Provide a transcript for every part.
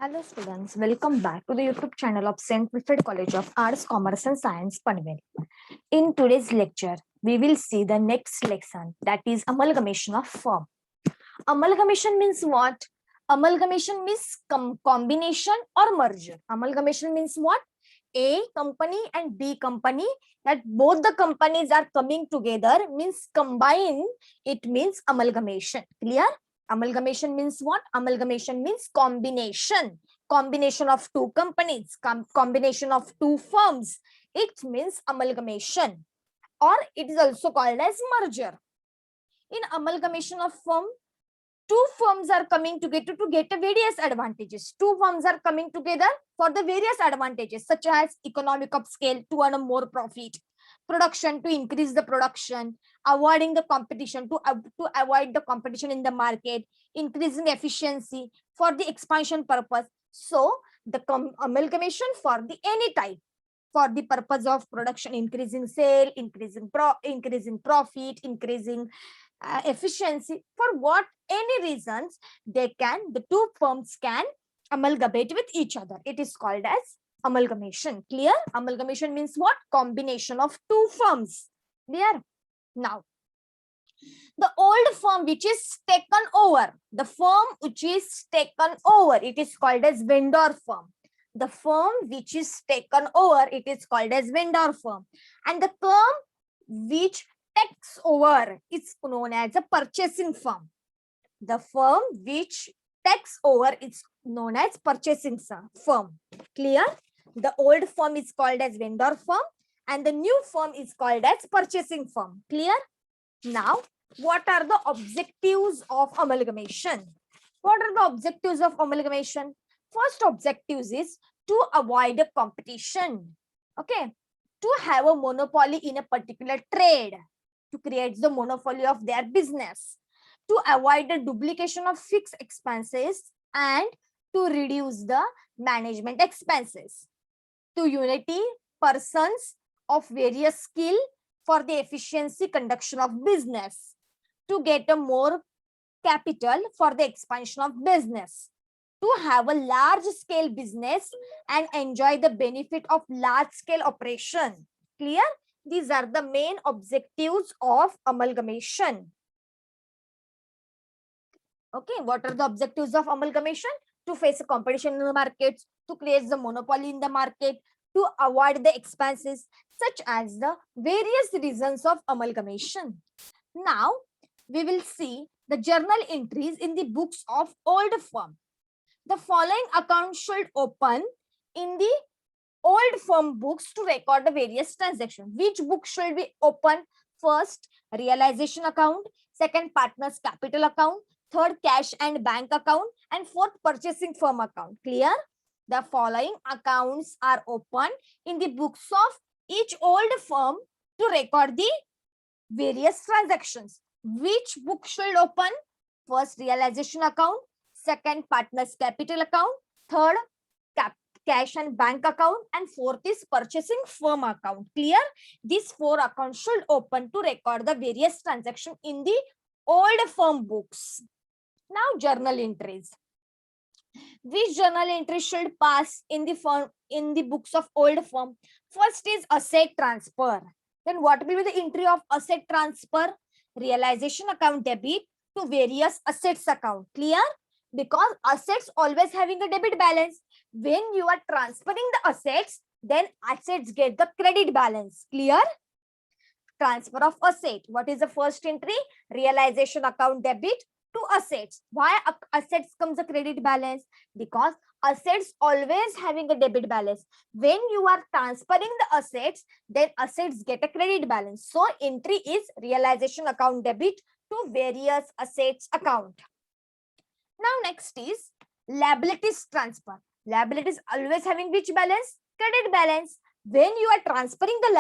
Hello students, welcome back to the YouTube channel of St. Wilfred College of Arts, Commerce and Science, Panvel. In today's lecture, we will see the next lesson, that is amalgamation of firm. Amalgamation means what? Amalgamation means combination or merger. Amalgamation means what? A company and B company, that both the companies are coming together means combine, it means amalgamation. Clear? Amalgamation means what? Amalgamation means combination. Combination of two companies, combination of two firms. It means amalgamation, or it is also called as merger. In amalgamation of firm, two firms are coming together to get various advantages. Two firms are coming together for the various advantages, such as economic of scale to earn more profit, production to increase the production, avoiding the competition to avoid the competition in the market, increasing efficiency for the expansion purpose. So the amalgamation for the any type, for the purpose of production, increasing sale, increasing profit, increasing efficiency, for what any reasons the two firms can amalgamate with each other. It is called as amalgamation. Clear? Amalgamation means what? Combination of two firms. Clear? Now, the old firm which is taken over, the firm which is taken over, it is called as vendor firm. The firm which is taken over, it is called as vendor firm. And the firm which takes over is known as a purchasing firm. The firm which takes over is known as purchasing firm. Clear? The old firm is called as vendor firm and the new firm is called as purchasing firm. Clear? Now, what are the objectives of amalgamation? What are the objectives of amalgamation? First objective is to avoid a competition. Okay, to have a monopoly in a particular trade, to create the monopoly of their business, to avoid the duplication of fixed expenses and to reduce the management expenses, to unity persons of various skill for the efficiency conduction of business, to get a more capital for the expansion of business, to have a large scale business and enjoy the benefit of large scale operation. Clear? These are the main objectives of amalgamation. Okay, what are the objectives of amalgamation? To face a competition in the markets, to create the monopoly in the market, to avoid the expenses, such as the various reasons of amalgamation. Now, we will see the journal entries in the books of old firm. The following accounts should open in the old firm books to record the various transactions. Which book should be open? First, realization account. Second, partners capital account. Third, cash and bank account. And fourth, purchasing firm account. Clear? The following accounts are open in the books of each old firm to record the various transactions. Which book should open? First, realization account. Second, partners capital account. Third, cash and bank account. And fourth is purchasing firm account. Clear? These four accounts should open to record the various transactions in the old firm books. Now, journal entries. Which journal entry should pass in the firm, in the books of old firm? First is asset transfer. Then what will be the entry of asset transfer? Realization account debit to various assets account. Clear? Because assets always having a debit balance. When you are transferring the assets, then assets get the credit balance. Clear? Transfer of asset. What is the first entry? Realization account debit to assets. Why assets comes a credit balance? Because assets always having a debit balance. When you are transferring the assets, then assets get a credit balance. So entry is realization account debit to various assets account. Now next is liabilities transfer. Liabilities always having which balance? Credit balance. When you are transferring the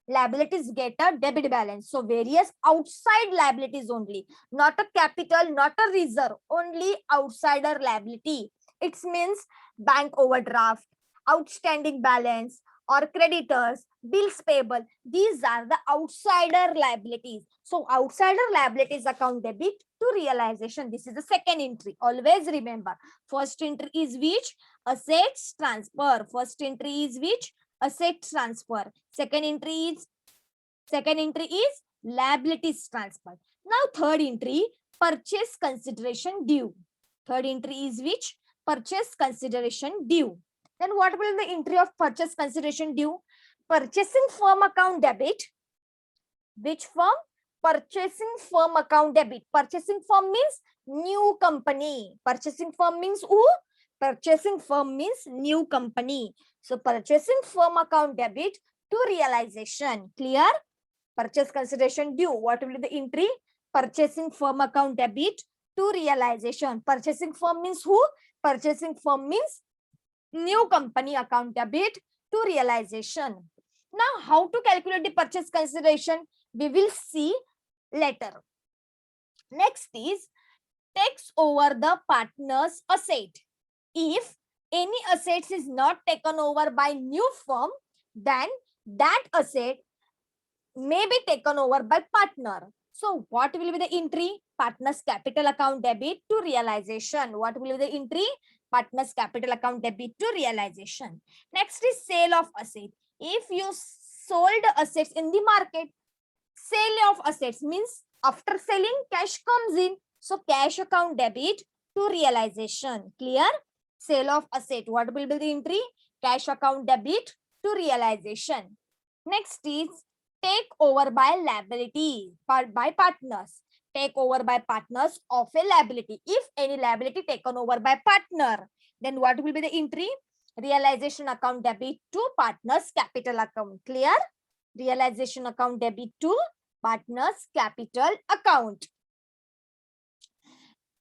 liabilities get a debit balance. So various outside liabilities only, not a capital, not a reserve, only outsider liability. It means bank overdraft, outstanding balance, or creditors, bills payable. These are the outsider liabilities. So outsider liabilities account debit to realization. This is the second entry. Always remember, first entry is which? Assets transfer. First entry is which? Asset transfer. Second entry is liabilities transfer. Now third entry, purchase consideration due. Third entry is which? Purchase consideration due. Then what will the entry of purchase consideration due? Purchasing firm account debit. Which firm? Purchasing firm account debit. Purchasing firm means new company. Purchasing firm means who? Purchasing firm means new company. So purchasing firm account debit to realization. Clear? Purchase consideration due. What will be the entry? Purchasing firm account debit to realization. Purchasing firm means who? Purchasing firm means new company account debit to realization. Now, how to calculate the purchase consideration? We will see later. Next is takes over the partner's asset. If any assets is not taken over by new firm, then that asset may be taken over by partner. So what will be the entry? Partner's capital account debit to realization. What will be the entry? Partner's capital account debit to realization. Next is sale of asset. If you sold assets in the market, sale of assets means after selling, cash comes in. So cash account debit to realization. Clear? Sale of asset. What will be the entry? Cash account debit to realization. Next is take over by liability by partners. Take over by partners of a liability. If any liability taken over by partner, then what will be the entry? Realization account debit to partners capital account. Clear? Realization account debit to partners capital account.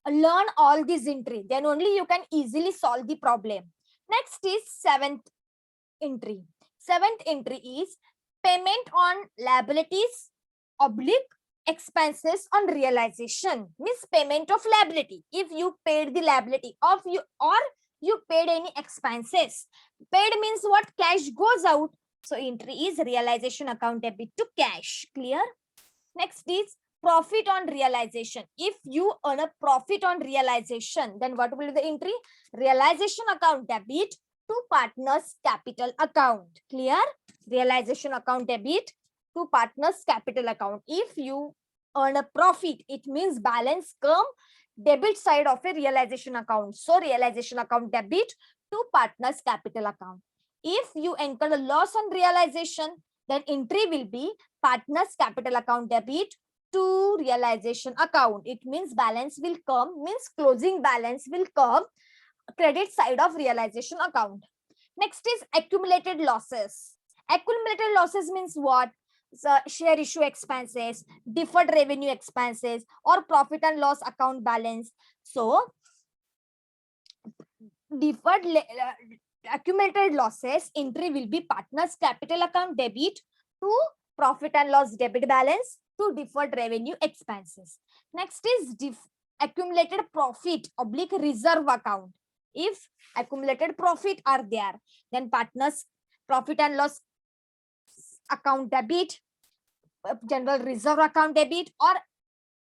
Learn all these entry, then only you can easily solve the problem. Next is seventh entry. Seventh entry is payment on liabilities oblique expenses on realization. Means payment of liability. If you paid the liability of you or you paid any expenses. Paid means what? Cash goes out. So entry is realization account debit to cash. Clear? Next is profit on realization. If you earn a profit on realization, then what will be the entry? Realization account debit to partners capital account. Clear? Realization account debit to partners capital account. If you earn a profit, it means balance come debit side of a realization account. So realization account debit to partners capital account. If you incur a loss on realization, then entry will be partners capital account debit to realization account. It means balance will come, means closing balance will come credit side of realization account. Next is accumulated losses. Accumulated losses means what? So share issue expenses, deferred revenue expenses, or profit and loss account balance. So deferred accumulated losses entry will be partners capital account debit to profit and loss debit balance to deferred revenue expenses. Next is accumulated profit oblique reserve account. If accumulated profit are there, then partners profit and loss account debit, general reserve account debit, or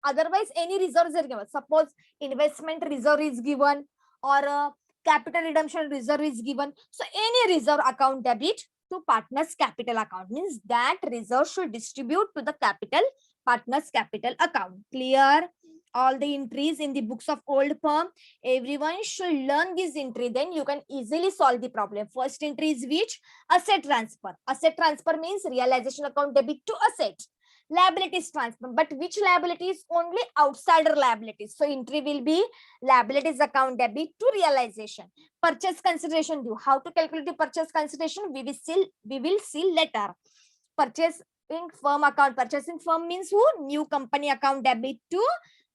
otherwise any reserves are given. Suppose investment reserve is given or capital redemption reserve is given. So any reserve account debit to partners capital account means that reserve should distribute to the capital partners capital account. Clear? All the entries in the books of old firm, everyone should learn this entry, then you can easily solve the problem. First entry is which? Asset transfer. Asset transfer means realization account debit to asset. Liabilities transfer, but which liabilities? Only outsider liabilities. So entry will be liabilities account debit to realization. Purchase consideration due. How to calculate the purchase consideration? We will see later. Purchasing firm account. Purchasing firm means who? New company account debit to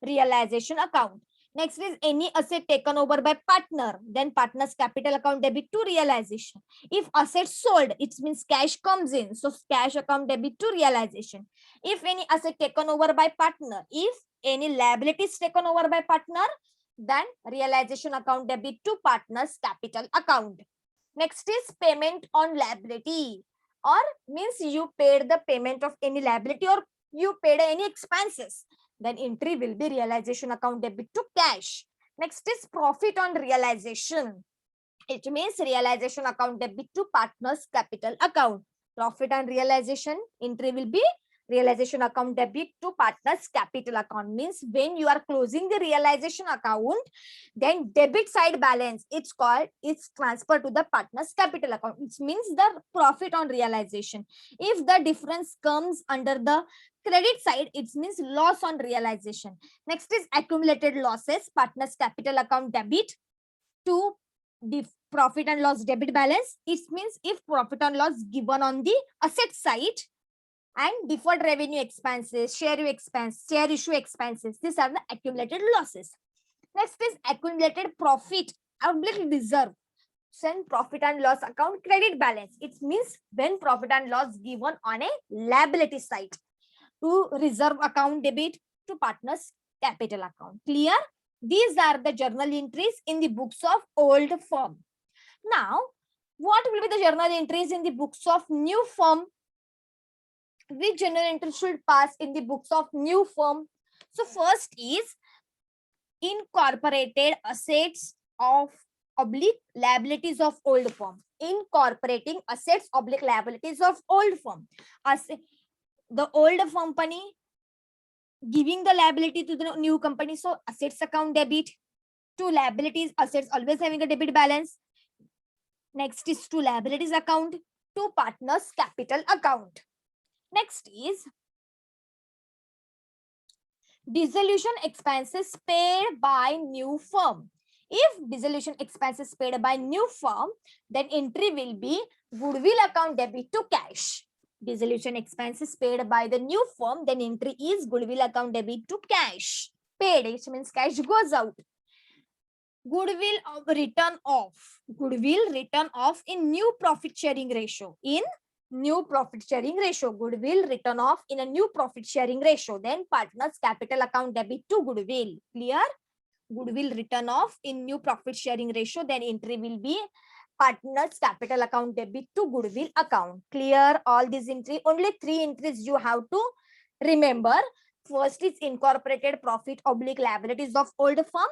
realization account. Next is any asset taken over by partner, then partner's capital account debit to realization. If asset sold, it means cash comes in, so cash account debit to realization. If any asset taken over by partner, if any liabilities taken over by partner, then realization account debit to partner's capital account. Next is payment on liability, or means you paid the payment of any liability or you paid any expenses. Then entry will be realization account debit to cash. Next is profit on realization. It means realization account debit to partners capital account. Profit and realization entry will be realization account debit to partners capital account. Means when you are closing the realization account, then debit side balance it's transferred to the partners capital account. It means the profit on realization. If the difference comes under the credit side, it means loss on realization. Next is accumulated losses, partners capital account debit to the profit and loss debit balance. It means if profit and loss given on the asset side and deferred revenue expenses, share issue expenses, these are the accumulated losses. Next is accumulated profit oblique reserve. Send profit and loss account credit balance. It means when profit and loss given on a liability side to reserve account debit to partners capital account. Clear? These are the journal entries in the books of old firm. Now, what will be the journal entries in the books of new firm? Which journal entry should pass in the books of new firm? So first is incorporated assets of oblique liabilities of old firm. Incorporating assets oblique liabilities of old firm. The old company giving the liability to the new company. So assets account debit to liabilities, assets always having a debit balance. Next is to liabilities account to partners capital account. Next is dissolution expenses paid by new firm. If dissolution expenses paid by new firm, then entry will be goodwill account debit to cash. Dissolution expenses paid by the new firm, then entry is goodwill account debit to cash. Paid, which means cash goes out. Goodwill written off. Goodwill written off in new profit sharing ratio. In new profit sharing ratio. Goodwill written off in a new profit sharing ratio. Then partners capital account debit to goodwill. Clear? Goodwill written off in new profit sharing ratio. Then entry will be partners capital account debit to goodwill account. Clear all these entries? Only 3 entries you have to remember. First is incorporated profit oblique liabilities of old firm,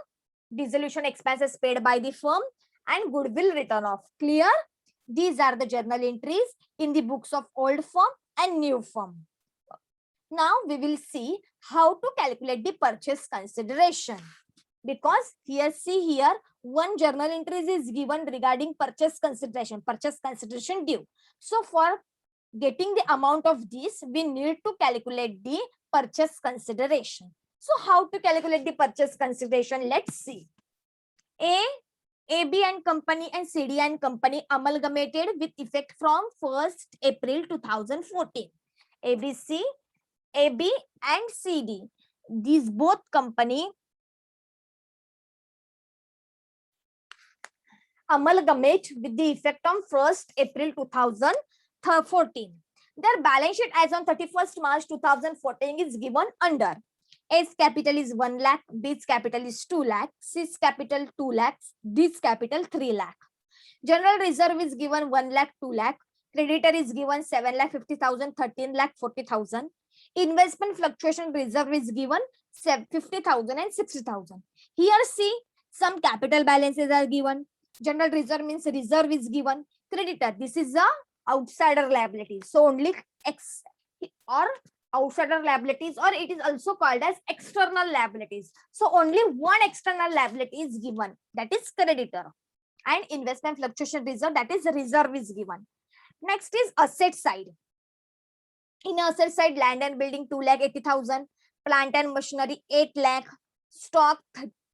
dissolution expenses paid by the firm, and goodwill written off. Clear? These are the journal entries in the books of old firm and new firm. Now we will see how to calculate the purchase consideration. Because here, see here, one journal entry is given regarding purchase consideration due. So for getting the amount of this, we need to calculate the purchase consideration. So how to calculate the purchase consideration? Let's see. AB and Company and CD and Company amalgamated with effect from 1st April 2014. ABC, AB and CD. These both company amalgamate with the effect on 1st April 2014. Their balance sheet as on 31st March 2014 is given under A's capital is 1 lakh, B's capital is 2 lakh, C's capital 2 lakhs, D's capital 3 lakh. General reserve is given 1 lakh, 2 lakh. Creditor is given 7 lakh 50,000, 13 lakh 40,000. Investment fluctuation reserve is given 50,000 and 60,000. Here see some capital balances are given. General reserve means reserve is given. Creditor, this is a outsider liability. So only X or outsider liabilities, or it is also called as external liabilities. So only one external liability is given, that is creditor. And investment fluctuation reserve, that is reserve is given. Next is asset side. In asset side, land and building 2,80,000, plant and machinery 8 lakh, stock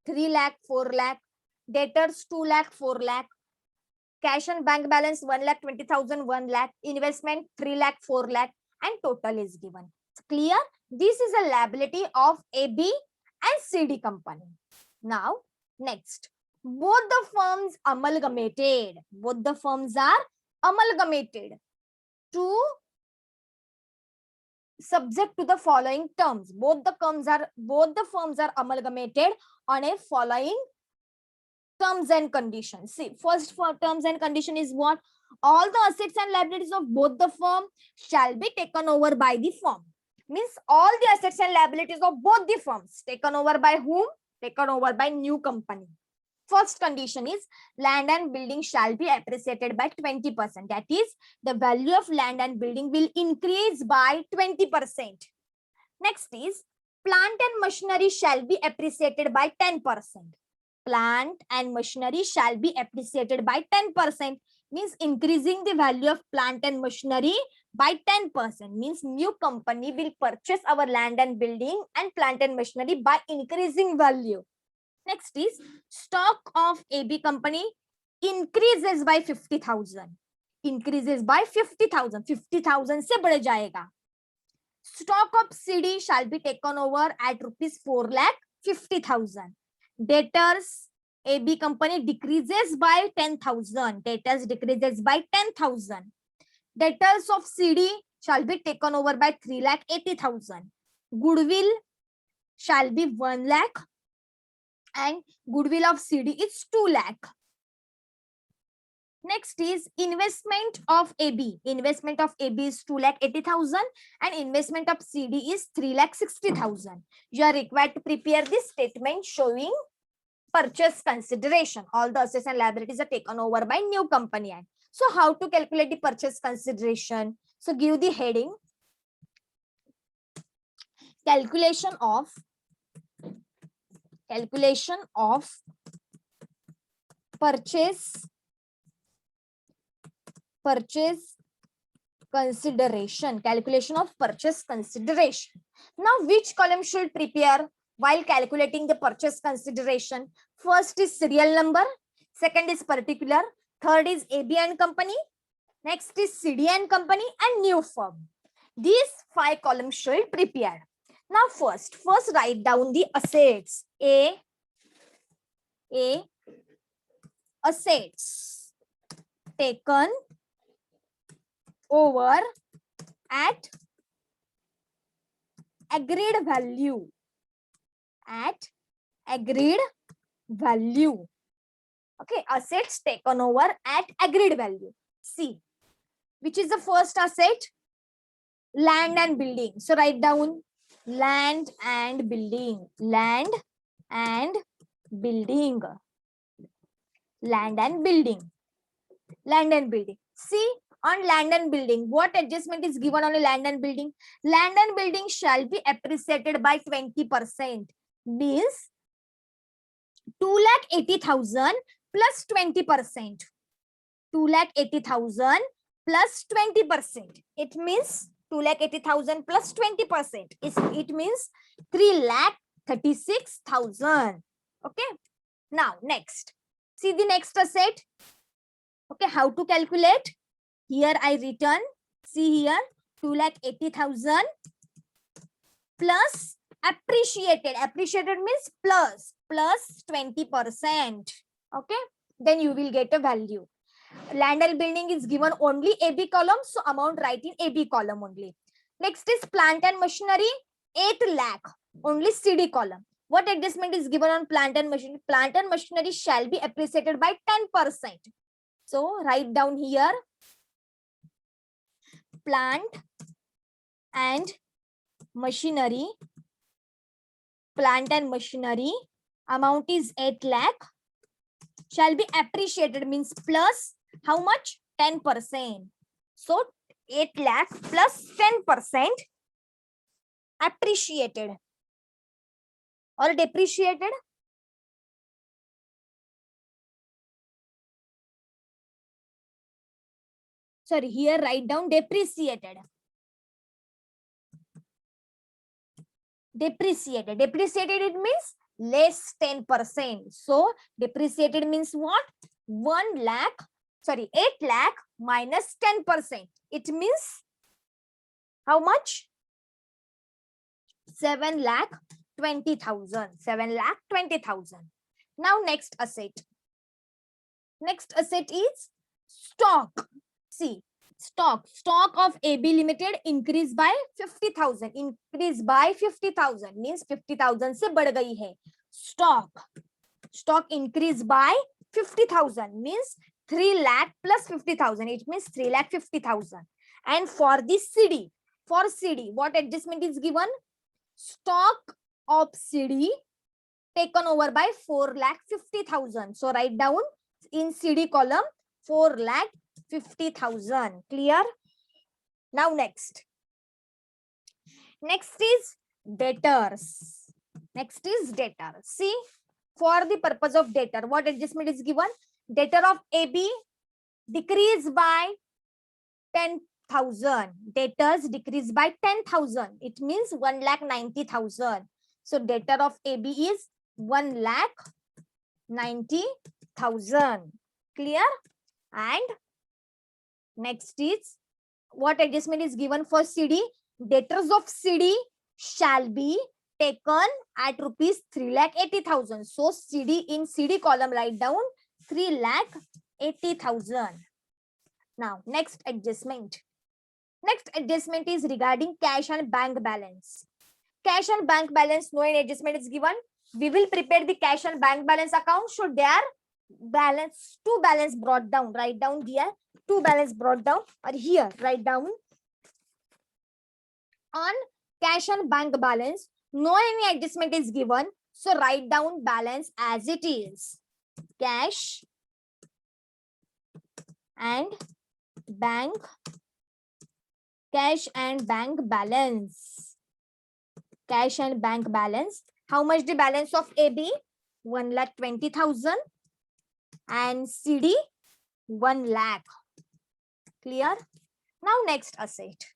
3 lakh, 4 lakh, debtors 2 lakh, 4 lakh, cash and bank balance 1,20,000, 1 lakh, investment 3 lakh, 4 lakh, and total is given. Clear? This is a liability of AB and CD company. Now, next, both the firms amalgamated. Both the firms are amalgamated to subject to the following terms. Both the firms are amalgamated on a following terms and conditions. See, first for terms and condition is what? All the assets and liabilities of both the firm shall be taken over by the firm. Means all the assets and liabilities of both the firms taken over by whom? Taken over by new company. First condition is land and building shall be appreciated by 20%. That is, the value of land and building will increase by 20%. Next is plant and machinery shall be appreciated by 10%. Plant and machinery shall be appreciated by 10%. Means increasing the value of plant and machinery by 10%. Means new company will purchase our land and building and plant and machinery by increasing value. Next is stock of AB company increases by 50,000. Increases by 50,000. 50,000 से बढ़ जाएगा. Stock of CD shall be taken over at rupees 4,50,000. Debtors AB company decreases by 10,000. Debtors decreases by 10,000. Debtors of CD shall be taken over by 3,80,000. Goodwill shall be 1 lakh and goodwill of CD is 2 lakh. Next is investment of AB. Investment of AB is 2,80,000 and investment of CD is 3,60,000. You are required to prepare this statement showing purchase consideration. All the assets and liabilities are taken over by new company. So how to calculate the purchase consideration? So give the heading. Calculation of purchase consideration. Calculation of purchase consideration. Now which column should prepare while calculating the purchase consideration? First is serial number, second is particular, third is AB and company, next is CD and company and new firm. These 5 columns should prepare. Now first write down the assets. Assets taken over at agreed value. Okay, assets taken over at agreed value. See, which is the first asset? Land and building. So write down land and building. Land and building. See, on land and building, what adjustment is given on a land and building? Land and building shall be appreciated by 20%. Means 2,80,000 plus 20%. 2,80,000 plus 20%. It means 2,80,000 plus 20%. It means 3,36,000. Okay. Now next, see the next asset. Okay, how to calculate? Here I written. See here, 2,80,000 plus appreciated. Appreciated means plus 20%. Okay, then you will get a value. Land and building is given only AB column, so amount write in AB column only. Next is plant and machinery, 8 lakh, only CD column. What adjustment is given on plant and machinery? Plant and machinery shall be appreciated by 10%. So write down here, plant and machinery amount is 8 lakh, shall be appreciated means plus how much? 10%. So 8 lakh plus 10% appreciated or depreciated. Sorry, here write down depreciated. Depreciated it means less 10%. So depreciated means what? 8 lakh minus 10%. It means how much? 7,20,000. 7,20,000. Now next asset. Next asset is stock. See, stock of AB Limited increase by 50,000. Increase by 50,000 means 50,000 से बढ़ गई है. Stock stock increased by 50,000 means 3 lakh plus 50,000. It means 3 lakh 50,000. And for this CD, what adjustment is given? Stock of CD taken over by 4 lakh 50,000. So write down in CD column 4 lakh 50,000. Clear? Now next is debtors. See, for the purpose of debtor, what adjustment is given? Debtor of AB decreased by 10,000. Debtors decreased by 10,000. It means 1,90,000. So debtor of AB is 1,90,000. Clear? And next is what adjustment is given for CD? Debtors of CD shall be taken at rupees 3,80,000. So CD in CD column write down 3,80,000. Now next adjustment is regarding cash and bank balance. Cash and bank balance, no any adjustment is given. We will prepare the cash and bank balance account. Should there two balance brought down? Write down here, two balance brought down, or here write down on cash and bank balance. No any adjustment is given. So write down balance as it is. Cash and bank balance. Cash and bank balance. How much the balance of AB? 1,20,000 and CD 1 lakh. Clear? Now next asset.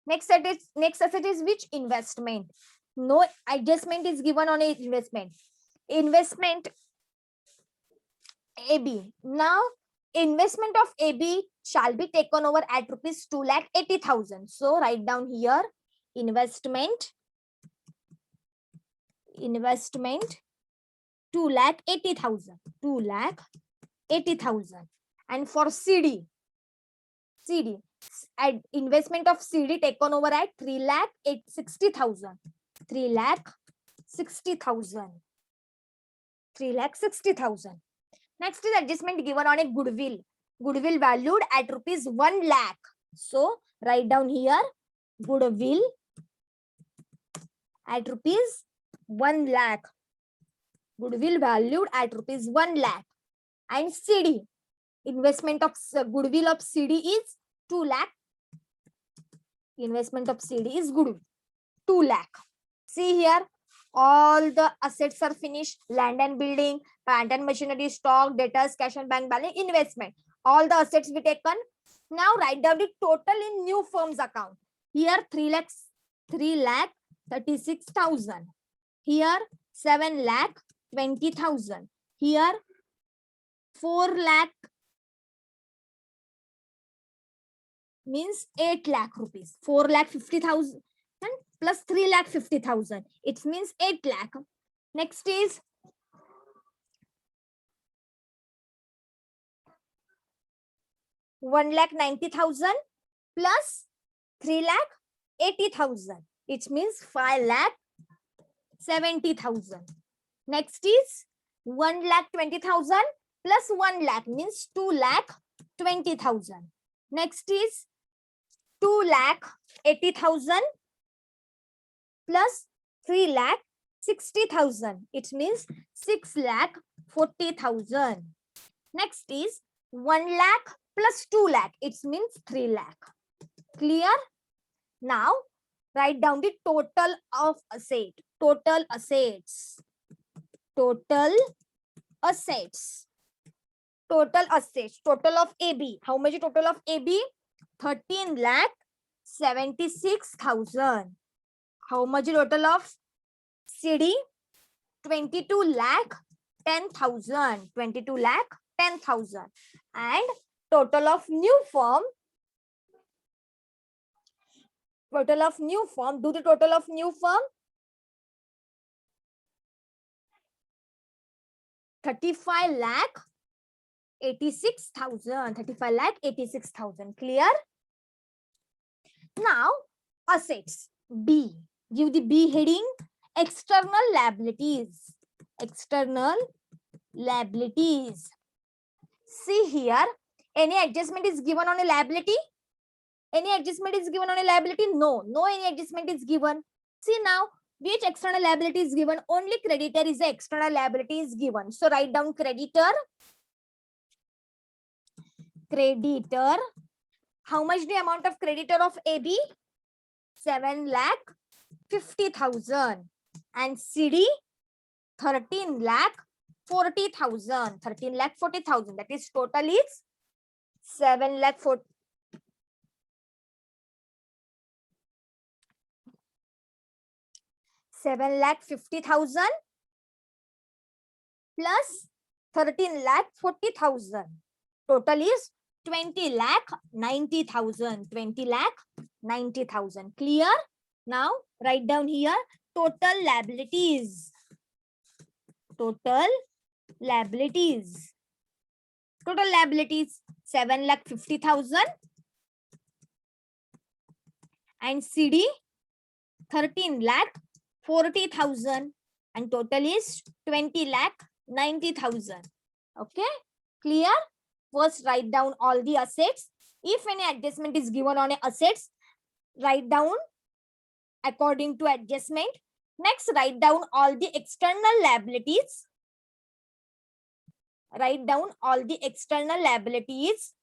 Next asset is which? Investment. No adjustment is given on investment. Investment AB. Now investment of AB shall be taken over at rupees 2,80,000. So write down here investment 2,80,000. 2,80,000. And for CD investment of CD taken over at 3,60,000. 3,60,000. Next is adjustment given on a goodwill. Goodwill valued at rupees 1 lakh. So write down here goodwill at rupees 1 lakh. Goodwill valued at rupees 1 lakh. And CD investment of goodwill of CD is 2 lakh. Investment of CD is goodwill 2 lakh. See here, all the assets are finished. Land and building, plant and machinery, stock, debtors, cash and bank balance, investment. All the assets be taken. Now write down the total in new firm's account. Here 3,36,000. Here 7,20,000. Here 4 lakh means 8 lakh rupees. 4,50,000 plus 3,50,000. It means 8 lakh. Next is $1,90,000 plus 3,80,000. It means 5,70,000. Next is 1,20,000 plus 1 lakh means 2,20,000. Next is 2,80,000 plus 3,60,000. It means 6,40,000. Next is 1 lakh plus 2 lakh. It means 3 lakh. Clear? Now write down the total of asset. Total assets. Total of AB. How much is total of AB? 13,76,000. How much is total of CD? 22,10,000. 22,10,000. And total of new firm. Do the total of new firm. 35,86,000. 35,86,000. Clear? Now assets. B. Give the B heading. External liabilities. External liabilities. See here, any adjustment is given on a liability? Any adjustment is given on a liability? No, no any adjustment is given. See now, which external liability is given? Only creditor is the external liability is given. So write down creditor. Creditor. How much the amount of creditor of AB? 7,50,000. And CD? 13,40,000. 13,40,000. That is total is 7,40,000. 7,50,000 plus 13,40,000. Total is 20,90,000. 20,90,000. Clear? Now write down here total liabilities. Total liabilities. Total liabilities 7,50,000 and CD 13,40,000 and total is 20,90,000. Okay, clear? First write down all the assets. If any adjustment is given on assets, write down according to adjustment. Next, write down all the external liabilities. Write down all the external liabilities.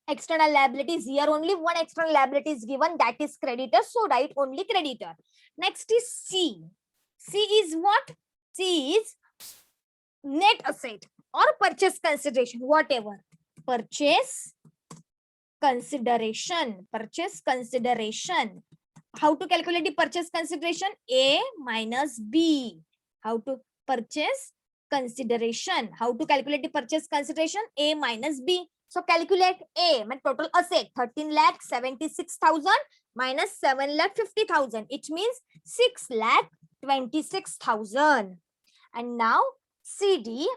External liabilities, here only one external liability is given, that is creditor. So write only creditor. Next is C. C is what? C is net asset or purchase consideration, whatever. Purchase consideration. Purchase consideration. How to calculate the purchase consideration? A minus B. How to purchase consideration? How to calculate the purchase consideration? A minus B. So calculate A, my total asset 13,76,000 minus 7,50,000. It means 6,26,000. And now CD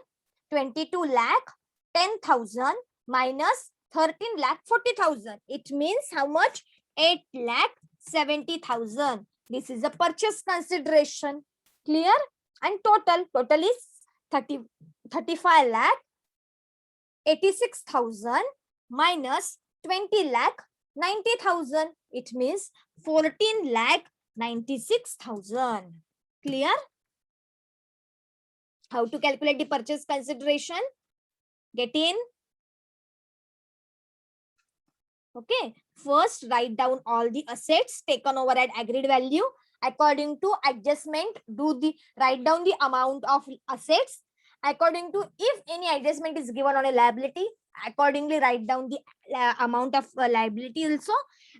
22,10,000 minus 13,40,000. It means how much? 8,70,000. This is a purchase consideration. Clear? And total is 35,86,000 minus 20,90,000. It means 14,96,000. Clear? How to calculate the purchase consideration? Get in? Okay. First, write down all the assets taken over at agreed value. According to adjustment, write down the amount of assets. According to, if any adjustment is given on a liability, accordingly write down the amount of liability also.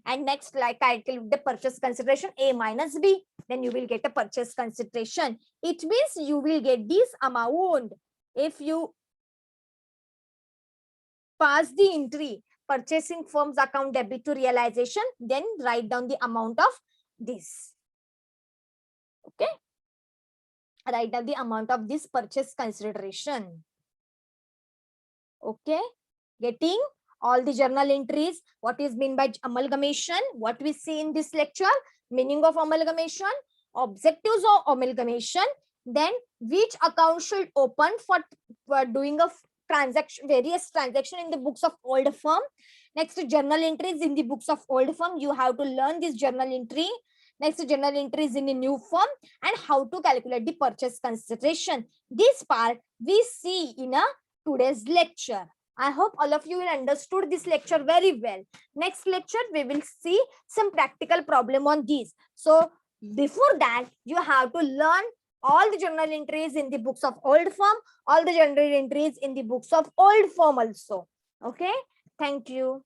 And next, like calculate the purchase consideration A minus B. Then you will get a purchase consideration. It means you will get this amount. If you pass the entry purchasing firm's account debit to realization, then write down the amount of this. Okay. Write down the amount of this purchase consideration. Okay. Getting all the journal entries. What is meant by amalgamation? What we see in this lecture? Meaning of amalgamation, objectives of amalgamation, then which account should open for doing a transaction, various transaction in the books of old firm. Next, journal entries in the books of old firm. You have to learn this journal entry. Next, journal entries in the new firm and how to calculate the purchase consideration. This part we see in today's lecture. I hope all of you will understood this lecture very well. Next lecture, we will see some practical problem on this. So before that, you have to learn all the journal entries in the books of old firm, all the journal entries in the books of old firm also. Okay. Thank you.